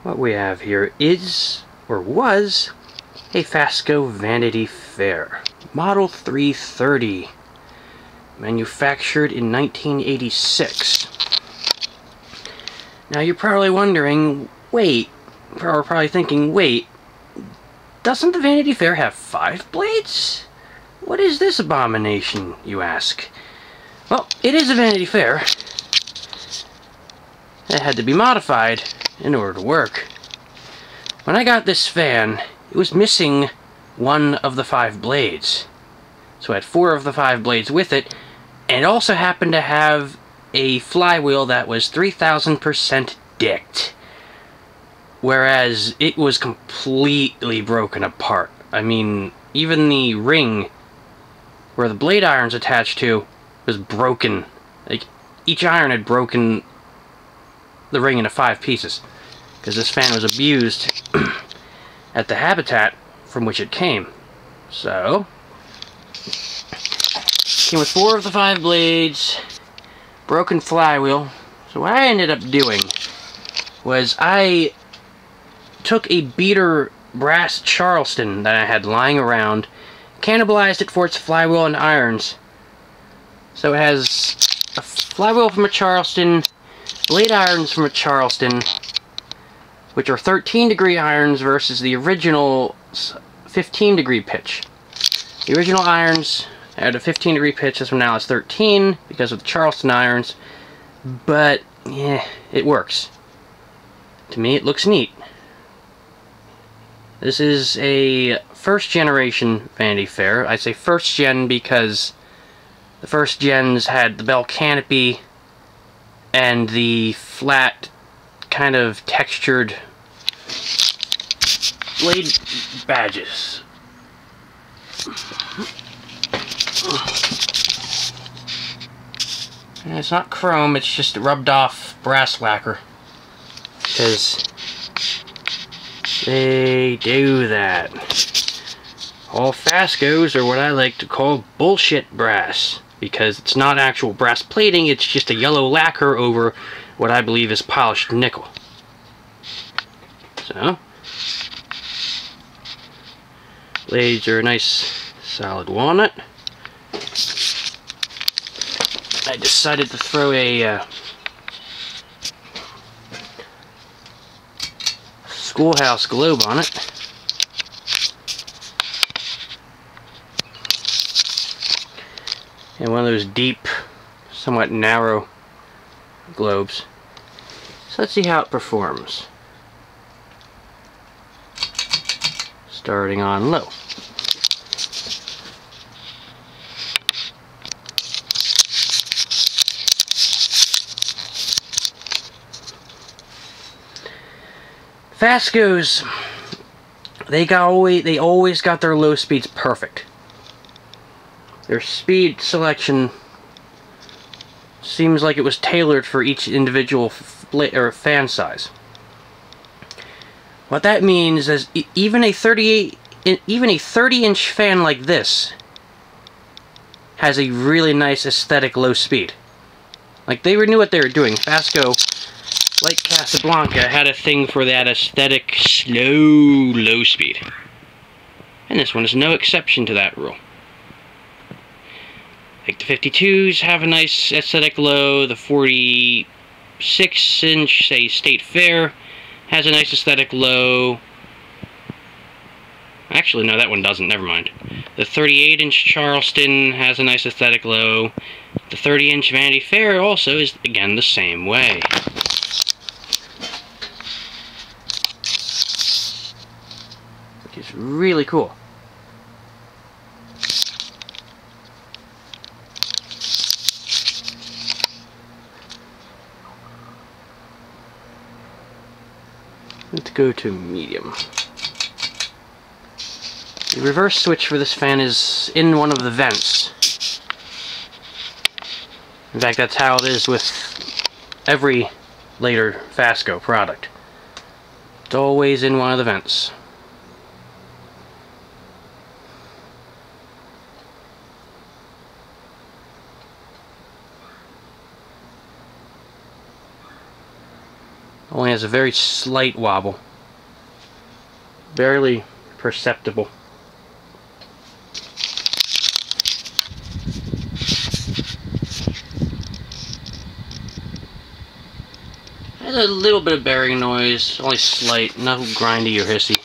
What we have here is, or was, a Fasco Vanity Fair. Model 330. Manufactured in 1986. Now you're probably wondering, wait, or probably thinking, wait, doesn't the Vanity Fair have 5 blades? What is this abomination, you ask? Well, it is a Vanity Fair. It had to be modified in order to work. When I got this fan, it was missing one of the 5 blades. So I had 4 of the 5 blades with it, and it also happened to have a flywheel that was 3000% dicked. Whereas it was completely broken apart. I mean, even the ring where the blade iron's attached to was broken. Like, each iron had broken the ring into 5 pieces. Because this fan was abused at the habitat from which it came. So, came with 4 of the 5 blades, broken flywheel. So what I ended up doing was I took a beater brass Charleston that I had lying around, cannibalized it for its flywheel and irons. So it has a flywheel from a Charleston, blade irons from a Charleston, which are 13-degree irons versus the original 15-degree pitch. The original irons had a 15-degree pitch, this one now is 13 because of the Charleston irons, but yeah, it works. To me, it looks neat. This is a first-generation Vanity Fair. I say first-gen because the first gens had the bell canopy and the flat, kind of textured blade badges. And it's not chrome, it's just rubbed off brass lacquer. Because they do that. All Fascos are what I like to call bullshit brass. Because it's not actual brass plating, it's just a yellow lacquer over what I believe is polished nickel. So, blades are a nice solid walnut. I decided to throw a schoolhouse globe on it. And one of those deep, somewhat narrow globes. So let's see how it performs. Starting on low. Fascos, they always got their low speeds perfect. Their speed selection seems like it was tailored for each individual fan size. What that means is even a 30-inch fan like this has a really nice aesthetic low speed. Like, they knew what they were doing. Fasco, like Casablanca, had a thing for that aesthetic slow low speed. And this one is no exception to that rule. Like the 52s have a nice aesthetic low, the 46-inch, say, State Fair, has a nice aesthetic low. Actually, no, that one doesn't, never mind. The 38-inch Charleston has a nice aesthetic low. The 30-inch Vanity Fair also is, again, the same way. Which is really cool. Let's go to medium. The reverse switch for this fan is in one of the vents. In fact, that's how it is with every later Fasco product. It's always in one of the vents. Only has a very slight wobble. Barely perceptible. Has a little bit of bearing noise, only slight, nothing grindy or hissy.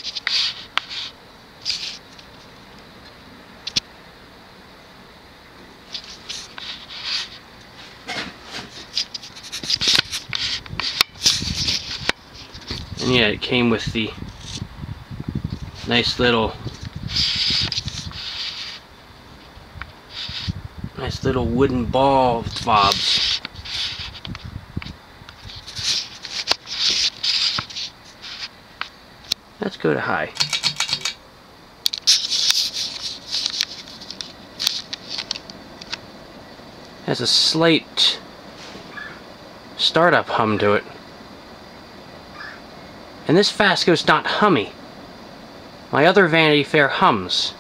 And yeah, it came with the nice little wooden ball fobs. Let's go to high. Has a slight startup hum to it. And this Fasco's not hummy. My other Vanity Fair hums.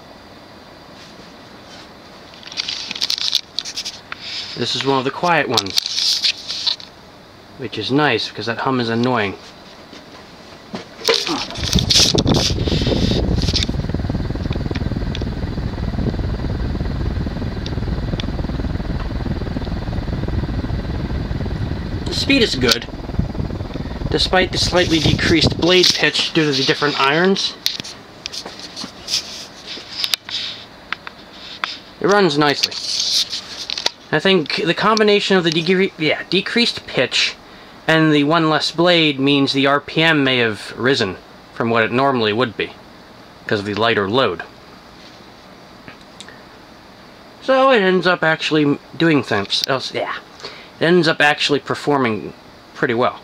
This is one of the quiet ones, which is nice because that hum is annoying. The speed is good, despite the slightly decreased blade pitch due to the different irons. It runs nicely. I think the combination of the decreased pitch and the one less blade means the RPM may have risen from what it normally would be because of the lighter load. So it ends up actually doing things else. Yeah, it ends up actually performing pretty well.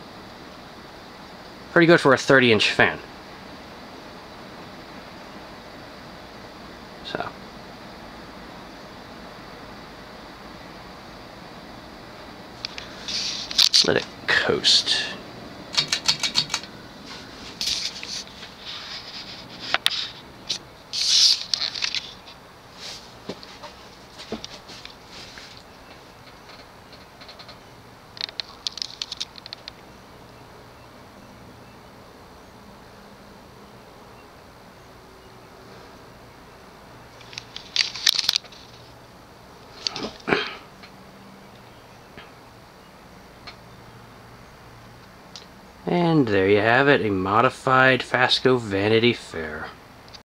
Pretty good for a 30-inch fan. So. Let it coast. And there you have it, a modified Fasco Vanity Fair.